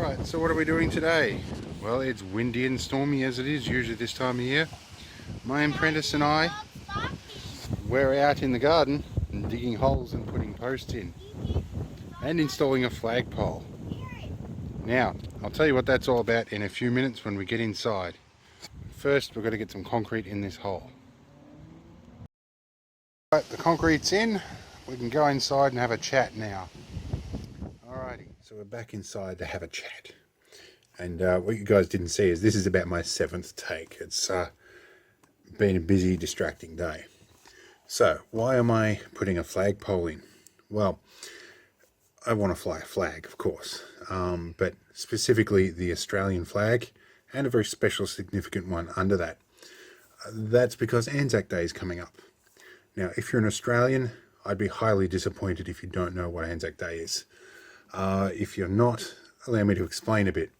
Alright, so what are we doing today? Well, it's windy and stormy as it is usually this time of year. My apprentice and I, we're out in the garden and digging holes and putting posts in and installing a flagpole. Now, I'll tell you what that's all about in a few minutes when we get inside. First, we've got to get some concrete in this hole. Alright, the concrete's in. We can go inside and have a chat now. Alrighty, so we're back inside to have a chat. And what you guys didn't see is this is about my 7th take. It's been a busy, distracting day. So, why am I putting a flagpole in? Well, I want to fly a flag, of course, but specifically the Australian flag and a very special, significant one under that. That's because ANZAC Day is coming up. Now, if you're an Australian, I'd be highly disappointed if you don't know what ANZAC Day is. If you're not, allow me to explain a bit.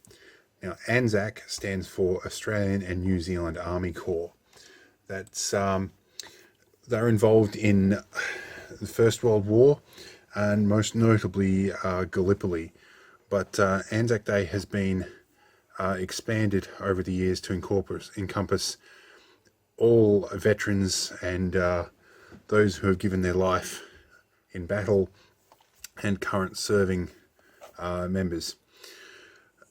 Now, ANZAC stands for Australian and New Zealand Army Corps. That's they're involved in the First World War and most notably Gallipoli. But ANZAC Day has been expanded over the years to encompass all veterans and those who have given their life in battle and current serving members.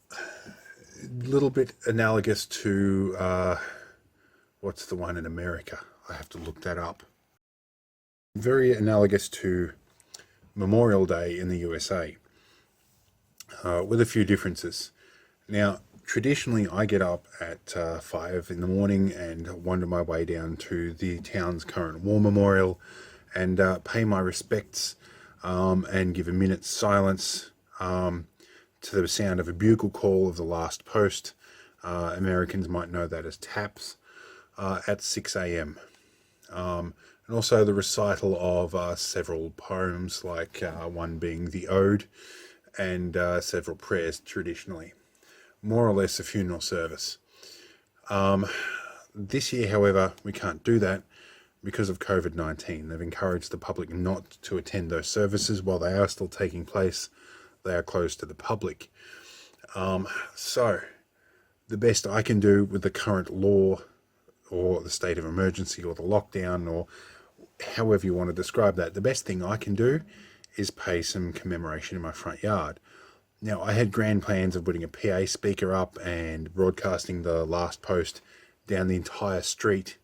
A little bit analogous to what's the one in America? I have to look that up. Very analogous to Memorial Day in the USA, with a few differences. Now, traditionally I get up at 5 in the morning and wander my way down to the town's current war memorial and pay my respects and give a minute's silence to the sound of a bugle call of the last post. Americans might know that as taps, at 6 a.m. And also the recital of several poems, like one being the Ode, and several prayers traditionally. More or less a funeral service. This year, however, we can't do that because of COVID-19. They've encouraged the public not to attend those services. While they are still taking place, they are closed to the public. So, the best I can do with the current law, or the state of emergency, or the lockdown, or however you want to describe that, the best thing I can do is pay some commemoration in my front yard. Now, I had grand plans of putting a PA speaker up and broadcasting the last post down the entire street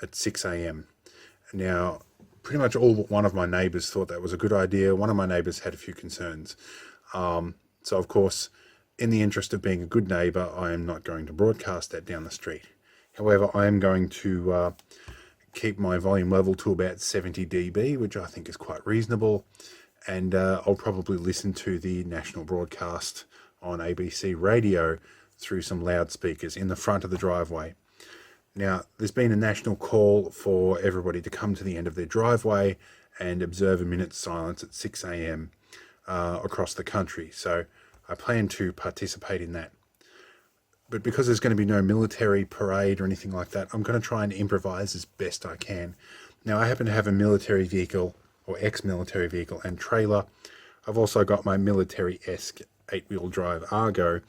at 6 a.m. Now, pretty much all but one of my neighbours thought that was a good idea. One of my neighbours had a few concerns. So, of course, in the interest of being a good neighbour, I am not going to broadcast that down the street. However, I am going to keep my volume level to about 70 dB, which I think is quite reasonable. And I'll probably listen to the national broadcast on ABC radio through some loudspeakers in the front of the driveway. Now, there's been a national call for everybody to come to the end of their driveway and observe a minute's silence at 6 a.m. Across the country. So I plan to participate in that. But because there's going to be no military parade or anything like that, I'm going to try and improvise as best I can. Now, I happen to have a military vehicle, or ex-military vehicle, and trailer. I've also got my military-esque 8-wheel drive Argo,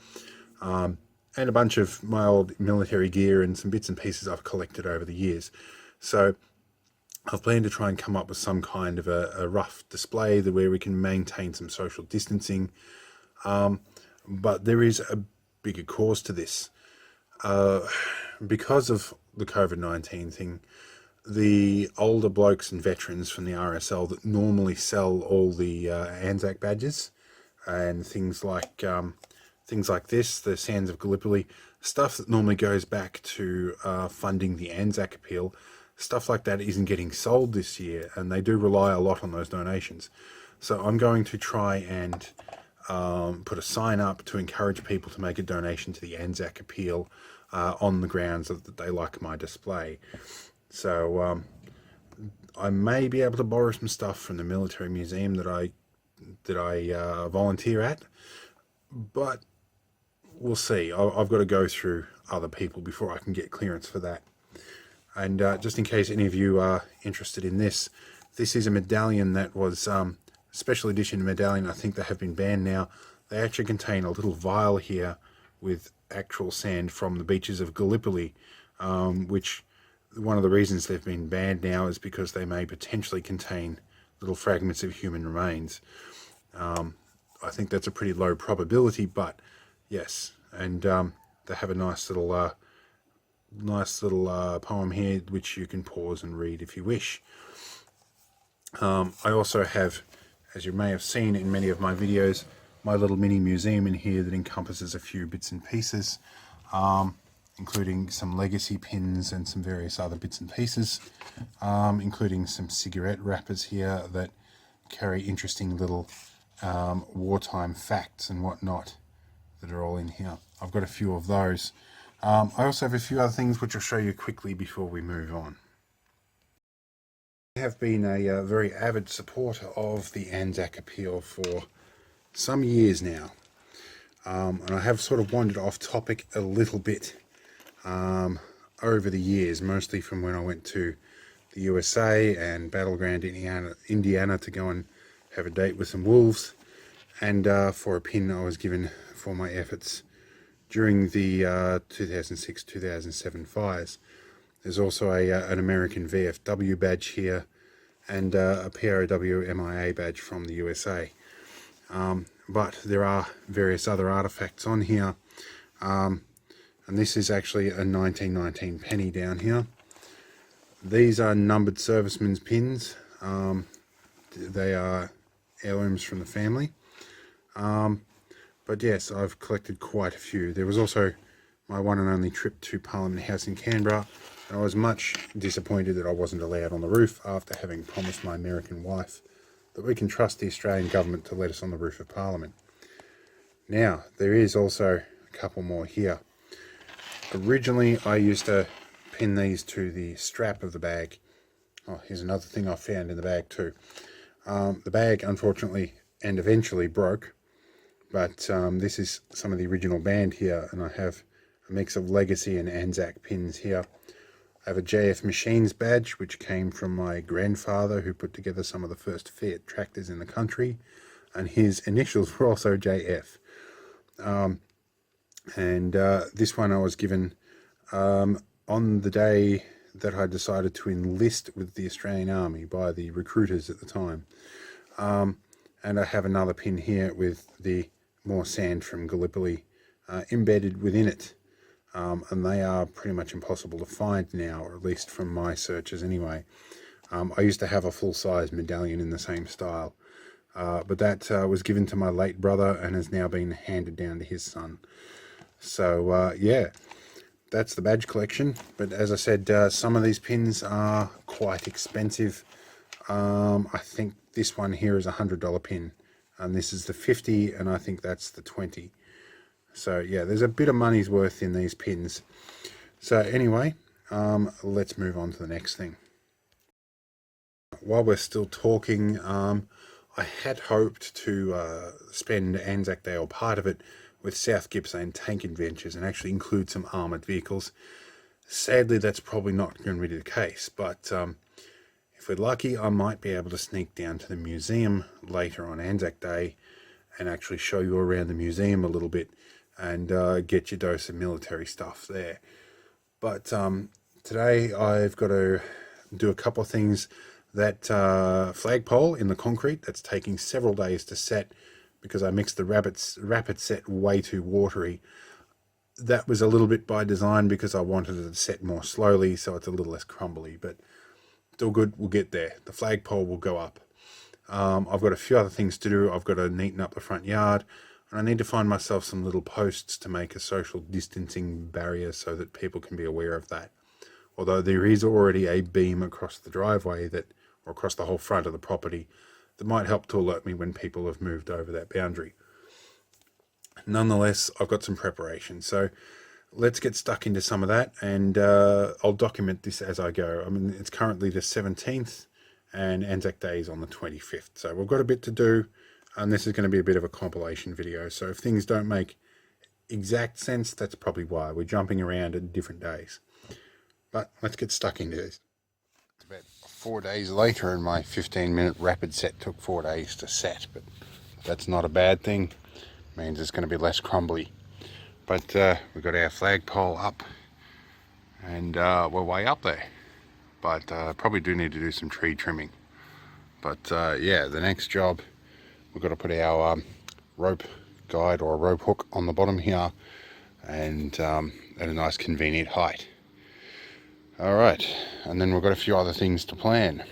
and a bunch of my old military gear and some bits and pieces I've collected over the years. So I've planned to try and come up with some kind of a rough display where we can maintain some social distancing. But there is a bigger cause to this. Because of the COVID-19 thing, the older blokes and veterans from the RSL that normally sell all the ANZAC badges and things like this, the Sands of Gallipoli, stuff that normally goes back to funding the ANZAC Appeal, stuff like that isn't getting sold this year, and they do rely a lot on those donations. So I'm going to try and put a sign up to encourage people to make a donation to the ANZAC Appeal on the grounds that they like my display. So I may be able to borrow some stuff from the military museum that I volunteer at, but we'll see. I've got to go through other people before I can get clearance for that. And just in case any of you are interested in this, this is a medallion that was special edition medallion. I think they have been banned now. they actually contain a little vial here with actual sand from the beaches of Gallipoli, which one of the reasons they've been banned now is because they may potentially contain little fragments of human remains. I think that's a pretty low probability, but yes. And they have a nice little poem here which you can pause and read if you wish. I also have, as you may have seen in many of my videos, my little mini museum in here that encompasses a few bits and pieces, including some legacy pins and some various other bits and pieces, including some cigarette wrappers here that carry interesting little wartime facts and whatnot that are all in here. I've got a few of those. I also have a few other things which I'll show you quickly before we move on. I have been a very avid supporter of the ANZAC Appeal for some years now, and I have sort of wandered off topic a little bit over the years, mostly from when I went to the USA and Battleground, Indiana to go and have a date with some wolves, and for a pin I was given for my efforts during the 2006-2007 fires. There's also an American VFW badge here and a PRW MIA badge from the USA. But there are various other artifacts on here, and this is actually a 1919 penny down here. These are numbered servicemen's pins. They are heirlooms from the family. But yes, I've collected quite a few. There was also my one and only trip to Parliament House in Canberra, and I was much disappointed that I wasn't allowed on the roof after having promised my American wife that we can trust the Australian government to let us on the roof of Parliament. Now, there is also a couple more here. Originally, I used to pin these to the strap of the bag. Oh, here's another thing I found in the bag too. The bag, unfortunately, and eventually broke. But this is some of the original band here, and I have a mix of Legacy and ANZAC pins here. I have a JF Machines badge, which came from my grandfather, who put together some of the first Fiat tractors in the country, and his initials were also JF. This one I was given on the day that I decided to enlist with the Australian Army by the recruiters at the time. And I have another pin here with the more sand from Gallipoli embedded within it, and they are pretty much impossible to find now, or at least from my searches anyway. I used to have a full-size medallion in the same style, but that was given to my late brother and has now been handed down to his son. So yeah, that's the badge collection. But as I said, some of these pins are quite expensive. I think this one here is a $100 pin, and this is the 50, and I think that's the 20. So yeah, there's a bit of money's worth in these pins. So anyway, let's move on to the next thing. While we're still talking, I had hoped to spend ANZAC Day, or part of it, with South Gippsland Tank Adventures and actually include some armoured vehicles. Sadly, that's probably not going to be the case, but if we're lucky, I might be able to sneak down to the museum later on ANZAC Day and actually show you around the museum a little bit and get your dose of military stuff there. But today I've got to do a couple of things. That flagpole in the concrete, that's taking several days to set because I mixed the rapid set way too watery. That was a little bit by design because I wanted it to set more slowly so it's a little less crumbly, but still good, we'll get there. The flagpole will go up. I've got a few other things to do. I've got to neaten up the front yard, and I need to find myself some little posts to make a social distancing barrier so that people can be aware of that. Although there is already a beam across the driveway or across the whole front of the property that might help to alert me when people have moved over that boundary. Nonetheless, I've got some preparation. So let's get stuck into some of that, and I'll document this as I go. I mean, it's currently the 17th and ANZAC Day is on the 25th. So we've got a bit to do, and this is going to be a bit of a compilation video. So if things don't make exact sense, that's probably why. We're jumping around at different days. But let's get stuck into this. It's about 4 days later, and my 15-minute rapid set took 4 days to set, but that's not a bad thing means it's going to be less crumbly. But we've got our flagpole up, and we're way up there. But probably do need to do some tree trimming. But yeah, the next job, we've got to put our rope guide or a rope hook on the bottom here, and at a nice convenient height. All right, and then we've got a few other things to plan.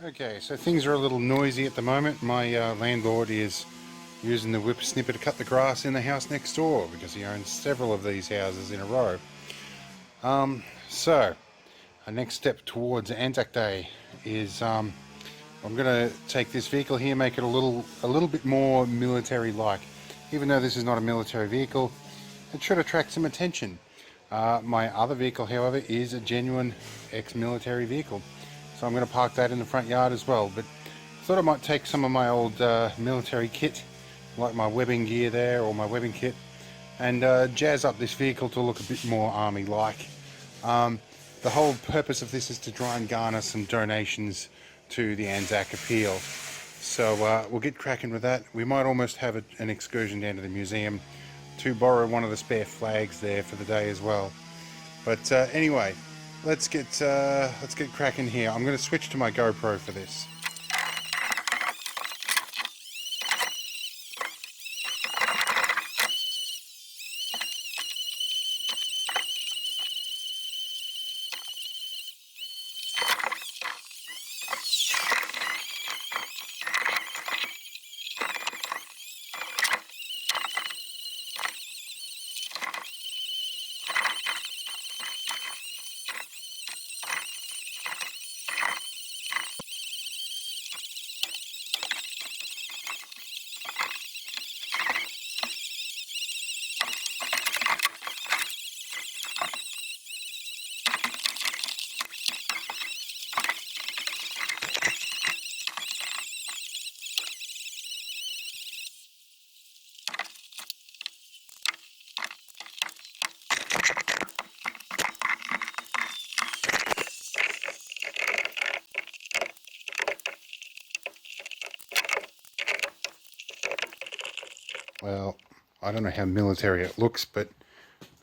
Okay, so things are a little noisy at the moment. My landlord is using the whippersnipper to cut the grass in the house next door because he owns several of these houses in a row. So, our next step towards ANZAC Day is I'm going to take this vehicle here, make it a little bit more military-like. Even though this is not a military vehicle, it should attract some attention. My other vehicle, however, is a genuine ex-military vehicle. So I'm going to park that in the front yard as well. But I thought I might take some of my old military kit, like my webbing gear there, or my webbing kit, and jazz up this vehicle to look a bit more army-like. The whole purpose of this is to try and garner some donations to the ANZAC Appeal. So we'll get cracking with that. We might almost have an excursion down to the museum to borrow one of the spare flags there for the day as well. But anyway, let's get cracking here. I'm going to switch to my GoPro for this. Well, I don't know how military it looks, but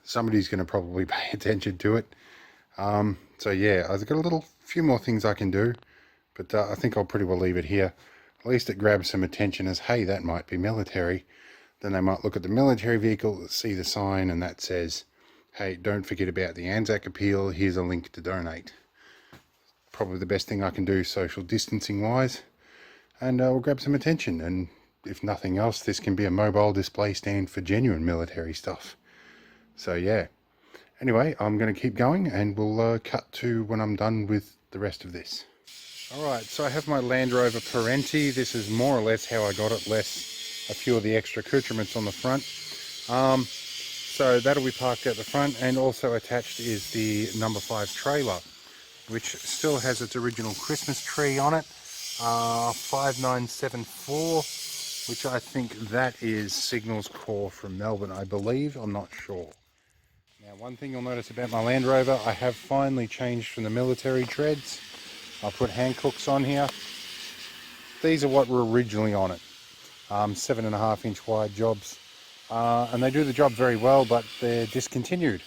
somebody's going to probably pay attention to it. So yeah, I've got a few more things I can do, but I think I'll pretty well leave it here. At least it grabs some attention as, hey, that might be military. Then they might look at the military vehicle, see the sign, and that says, hey, don't forget about the ANZAC Appeal. Here's a link to donate. Probably the best thing I can do social distancing wise, and we'll grab some attention. And if nothing else, this can be a mobile display stand for genuine military stuff. So yeah, anyway, I'm going to keep going, and we'll cut to when I'm done with the rest of this. Alright, so I have my Land Rover Parenti. This is more or less how I got it, less a few of the extra accoutrements on the front. So that'll be parked at the front, and also attached is the number 5 trailer, which still has its original Christmas tree on it, 5974, which I think that is Signals Corps from Melbourne, I believe. I'm not sure. Now, one thing you'll notice about my Land Rover, I have finally changed from the military treads. I'll put Hancocks on here. These are what were originally on it, 7.5 inch wide jobs, and they do the job very well, but they're discontinued.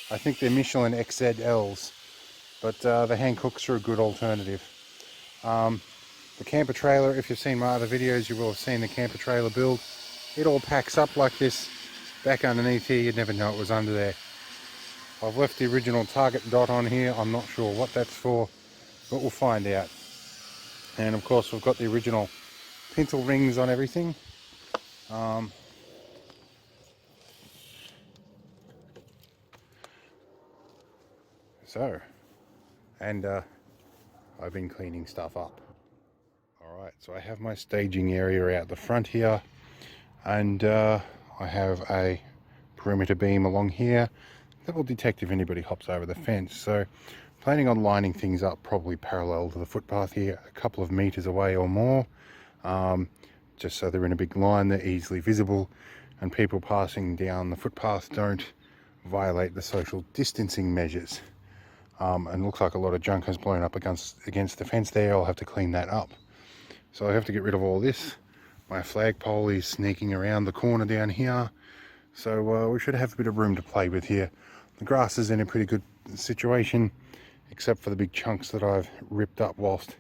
I think they're Michelin XZLs, but the hand hooks are a good alternative. The camper trailer, if you've seen my other videos, you will have seen the camper trailer build. It all packs up like this. Back underneath here, you'd never know it was under there. I've left the original target dot on here. I'm not sure what that's for, but we'll find out. And of course, we've got the original pintle rings on everything. I've been cleaning stuff up. Alright, so I have my staging area out the front here, and I have a perimeter beam along here that will detect if anybody hops over the fence. So planning on lining things up probably parallel to the footpath here, a couple of meters away or more, just so they're in a big line, they're easily visible, and people passing down the footpath don't violate the social distancing measures. And looks like a lot of junk has blown up against the fence there. I'll have to clean that up. So I have to get rid of all this. My flagpole is sneaking around the corner down here. So we should have a bit of room to play with here. The grass is in a pretty good situation, except for the big chunks that I've ripped up whilst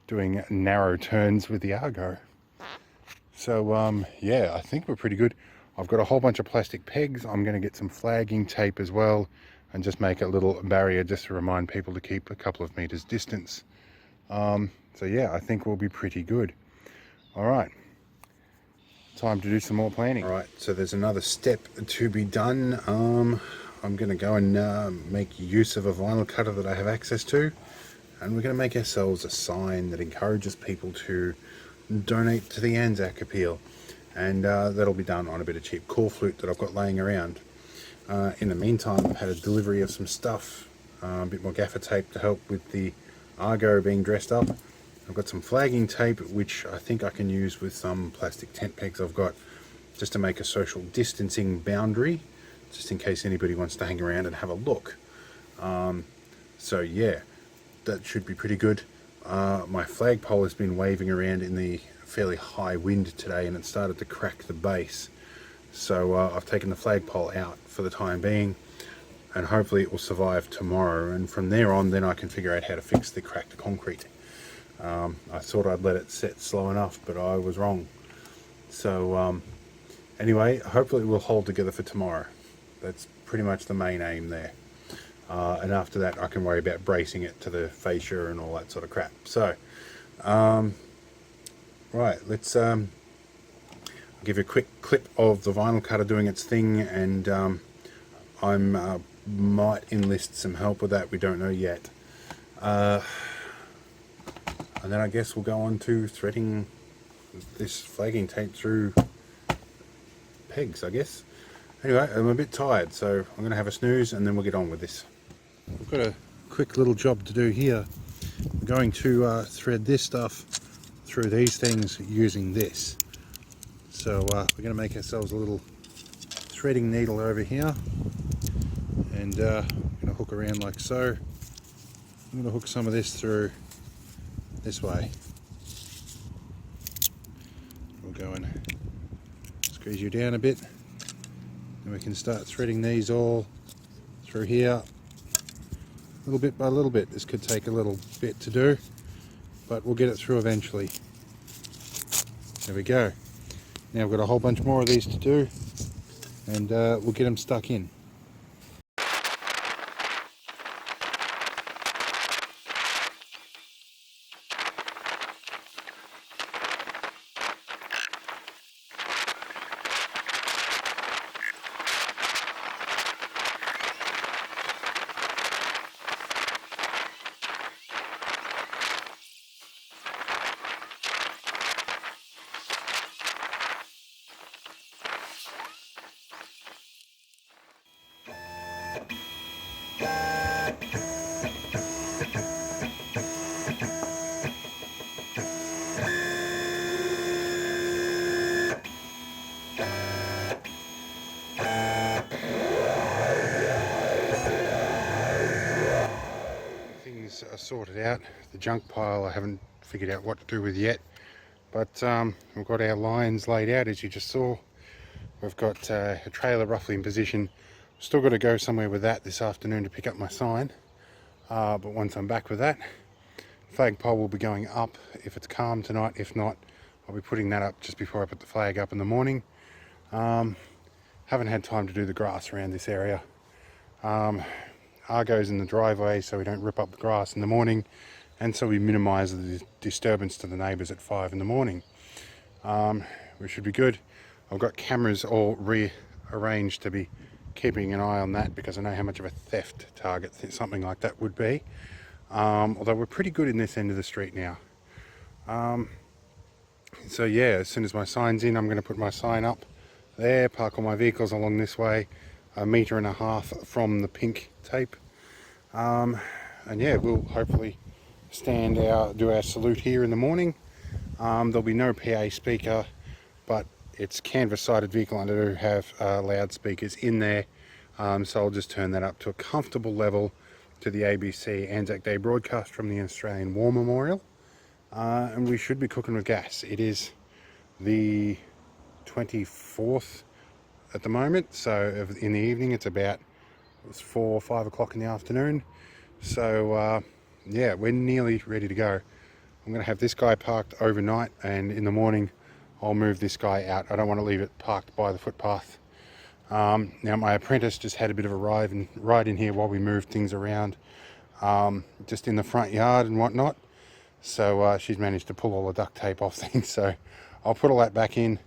doing narrow turns with the Argo. So yeah, I think we're pretty good. I've got a whole bunch of plastic pegs. I'm going to get some flagging tape as well, and just make a little barrier just to remind people to keep a couple of meters distance. So yeah, I think we'll be pretty good. All right, time to do some more planning. All right, so there's another step to be done. I'm going to go and make use of a vinyl cutter that I have access to, and we're going to make ourselves a sign that encourages people to donate to the ANZAC Appeal, and that'll be done on a bit of cheap call flute that I've got laying around. In the meantime, I've had a delivery of some stuff, a bit more gaffer tape to help with the Argo being dressed up. I've got some flagging tape, which I think I can use with some plastic tent pegs I've got, just to make a social distancing boundary, just in case anybody wants to hang around and have a look. So yeah, that should be pretty good. My flagpole has been waving around in the fairly high wind today, and it started to crack the base. So I've taken the flagpole out for the time being, and hopefully it will survive tomorrow, and from there on then I can figure out how to fix the cracked concrete. I thought I'd let it set slow enough, but I was wrong. So anyway, hopefully it will hold together for tomorrow. That's pretty much the main aim there. And after that I can worry about bracing it to the fascia and all that sort of crap. So right, let's give you a quick clip of the vinyl cutter doing its thing, and I might enlist some help with that, we don't know yet. And then I guess we'll go on to threading this flagging tape through pegs, I guess. Anyway, I'm a bit tired, so I'm going to have a snooze and then we'll get on with this. We've got a quick little job to do here. We're going to thread this stuff through these things using this. So we're going to make ourselves a little threading needle over here, and I'm going to hook around like so. I'm going to hook some of this through this way. We'll go and squeeze you down a bit, and we can start threading these all through here, little bit by little bit. This could take a little bit to do, but we'll get it through eventually. There we go. Now I've got a whole bunch more of these to do, and we'll get them stuck in. Are sorted out. The junk pile I haven't figured out what to do with yet, but we've got our lines laid out as you just saw. We've got a trailer roughly in position. Still got to go somewhere with that this afternoon to pick up my sign, But once I'm back with that, flagpole will be going up if it's calm tonight. If not, I'll be putting that up just before I put the flag up in the morning. Haven't had time to do the grass around this area. Argo's in the driveway, so we don't rip up the grass in the morning, and so we minimise the disturbance to the neighbours at 5 in the morning. We should be good. I've got cameras all rearranged to be keeping an eye on that, because I know how much of a theft target something like that would be. Although we're pretty good in this end of the street now. So yeah, as soon as my sign's in, I'm going to put my sign up there, park all my vehicles along this way, 1.5 meters from the pink tape. And yeah, we'll hopefully do our salute here in the morning. There'll be no PA speaker, but it's canvas-sided vehicle and I do have loudspeakers in there. So I'll just turn that up to a comfortable level to the ABC ANZAC Day broadcast from the Australian War Memorial. And we should be cooking with gas. It is the 24th at the moment, so in the evening it's about 4 or 5 o'clock in the afternoon. So yeah, we're nearly ready to go. I'm going to have this guy parked overnight, and in the morning I'll move this guy out. I don't want to leave it parked by the footpath. Now my apprentice just had a bit of a ride in here while we moved things around, just in the front yard and whatnot. So she's managed to pull all the duct tape off things, so I'll put all that back in,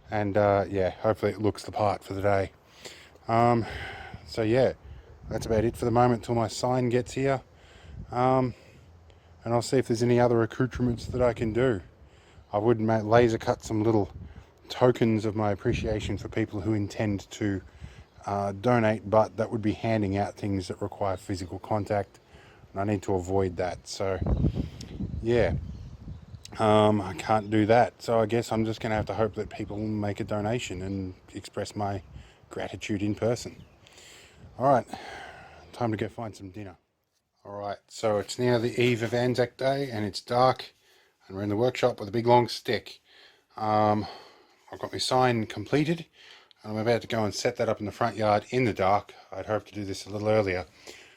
and yeah, hopefully it looks the part for the day. So yeah, that's about it for the moment till my sign gets here. And I'll see if there's any other accoutrements that I can do. I would laser cut some little tokens of my appreciation for people who intend to donate, but that would be handing out things that require physical contact, and I need to avoid that. So yeah, I can't do that. So I guess I'm just going to have to hope that people make a donation and express my gratitude in person. All right, time to go find some dinner. All right, so it's now the eve of ANZAC Day and it's dark, and we're in the workshop with a big long stick. I've got my sign completed, and I'm about to go and set that up in the front yard in the dark. I'd hoped to do this a little earlier.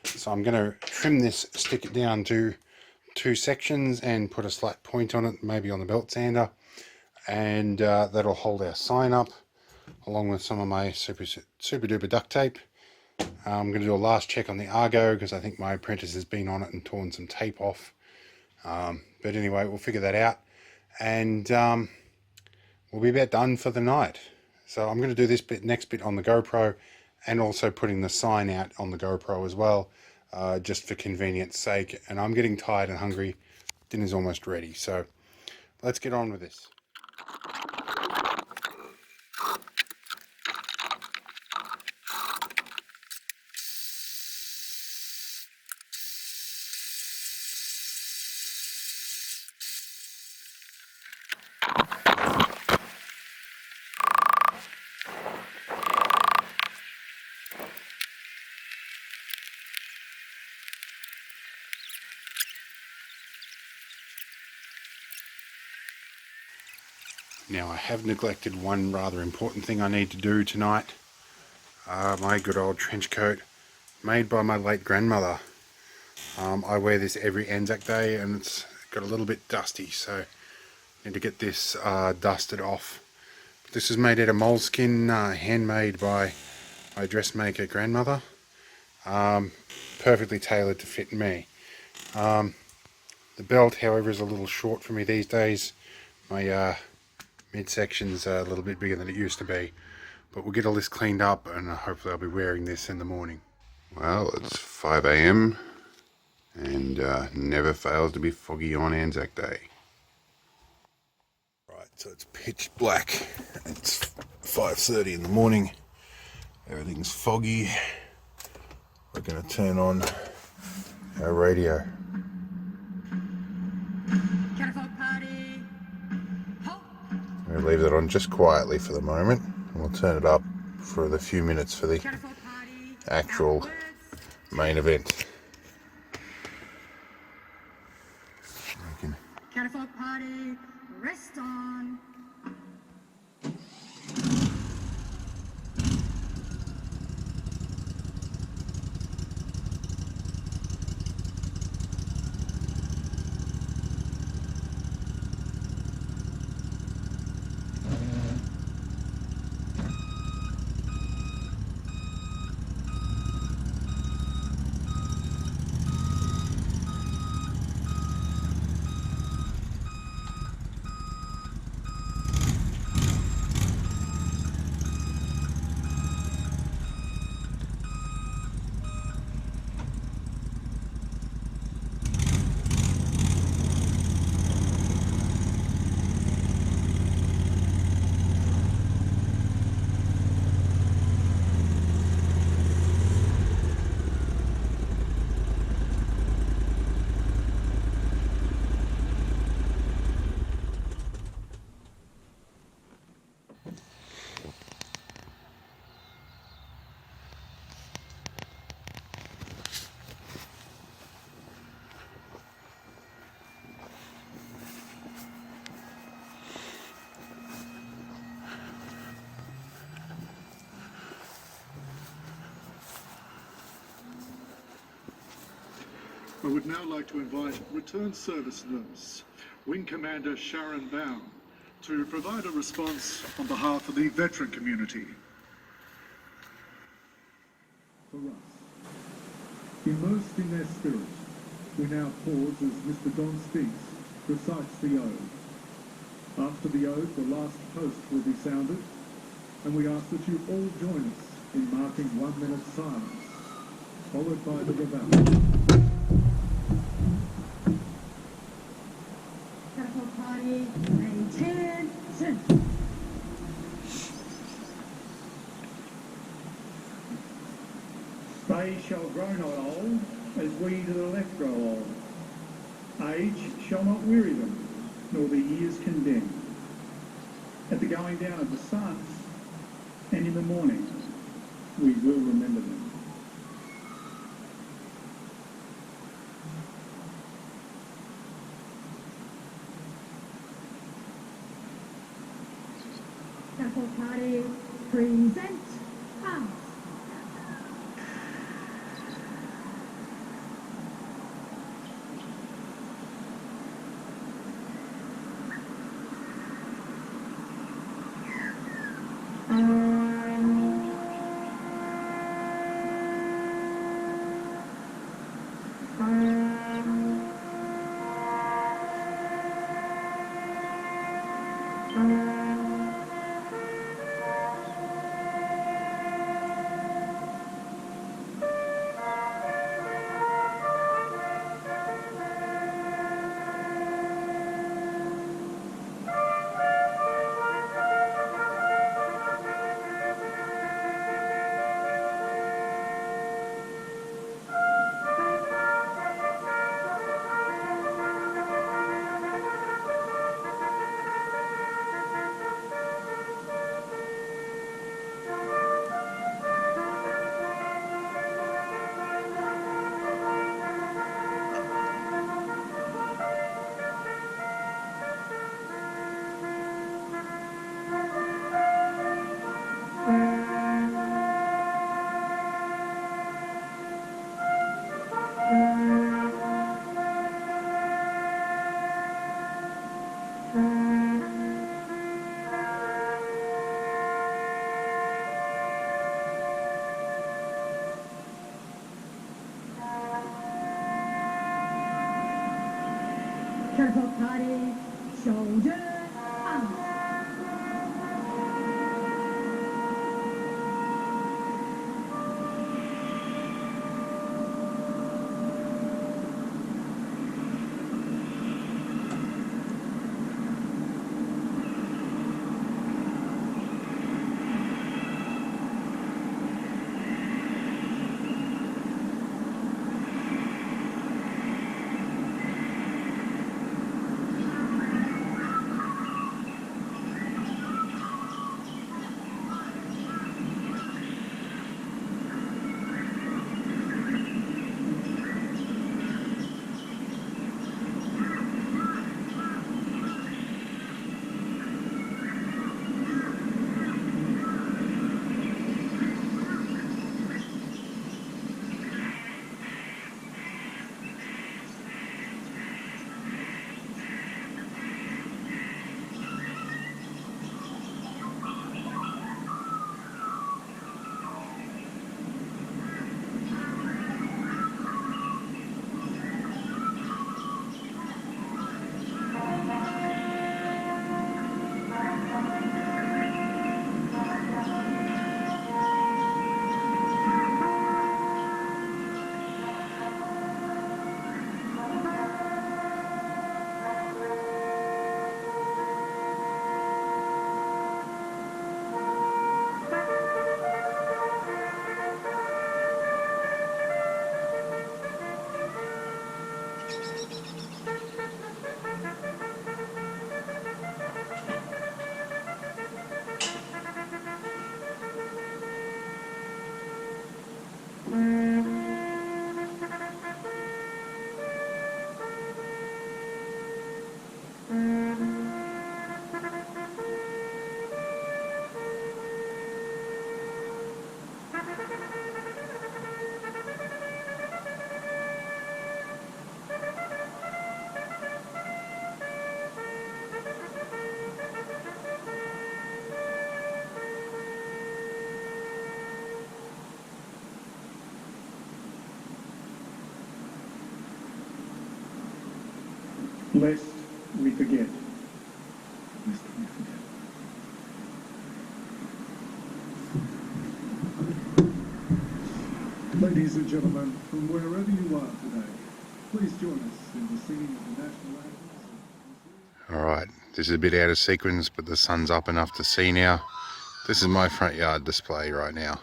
So I'm going to trim this, stick it down to 2 sections and put a slight point on it, maybe on the belt sander, and that'll hold our sign up along with some of my super duper duct tape. I'm going to do a last check on the Argo because I think my apprentice has been on it and torn some tape off. But anyway, we'll figure that out, and we'll be about done for the night. So I'm going to do this next bit on the GoPro, and also putting the sign out on the GoPro as well, just for convenience sake. And I'm getting tired and hungry. Dinner's almost ready, so let's get on with this. Now, I have neglected one rather important thing I need to do tonight. My good old trench coat, made by my late grandmother. I wear this every ANZAC Day and it's got a little bit dusty, so I need to get this dusted off. This is made out of moleskin, handmade by my dressmaker grandmother. Perfectly tailored to fit me. The belt, however, is a little short for me these days. My midsection's a little bit bigger than it used to be, but we'll get all this cleaned up and hopefully I'll be wearing this in the morning. Well, it's 5 AM and never fails to be foggy on ANZAC Day. Right, so it's pitch black. It's 5:30 in the morning. Everything's foggy. We're going to turn on our radio. I'm going to leave that on just quietly for the moment, and we'll turn it up for the few minutes for the actual main event. Catafalque party, rest on. I would now like to invite Return Service Nurse, Wing Commander Sharon Bown, to provide a response on behalf of the veteran community. For us, immersed in their spirit, we now pause as Mr. Don Speaks recites the ode. After the ode, the last toast will be sounded, and we ask that you all join us in marking 1 minute silence, followed by the reveille. Catapult party, attention! They shall grow not old, as we to the left grow old. Age shall not weary them, nor the years condemn. At the going down of the sun, and in the morning, we will remember them. Catapult party, present arms. Catapult party, shoulder arms. lest we forget. Lest we forget. Ladies and gentlemen, from wherever you are today, please join us in the singing of the national anthems. Alright, this is a bit out of sequence, but the sun's up enough to see now. This is my front yard display right now.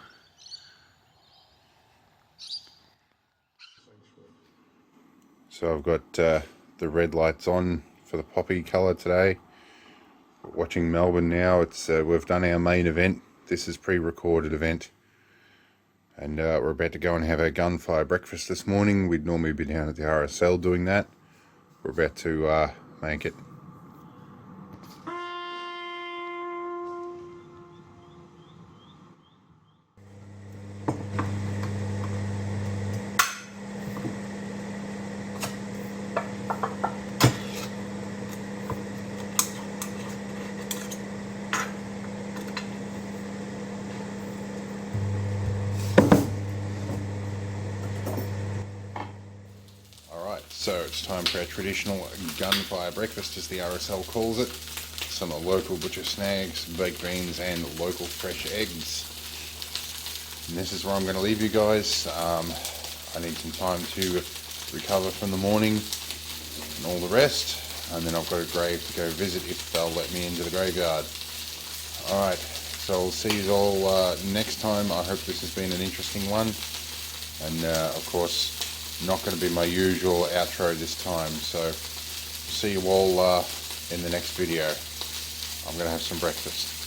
So I've got the red lights on for the poppy colour today. We're watching Melbourne now. It's we've done our main event. This is pre-recorded event. And we're about to go and have our gunfire breakfast this morning. We'd normally be down at the RSL doing that. We're about to make it. So it's time for our traditional gunfire breakfast, as the RSL calls it. Some local butcher snags, baked beans and local fresh eggs. And this is where I'm going to leave you guys. I need some time to recover from the morning and all the rest. And then I've got a grave to go visit if they'll let me into the graveyard. Alright, so I'll see you all next time. I hope this has been an interesting one. And of course, not going to be my usual outro this time, so see you all in the next video. I'm going to have some breakfast.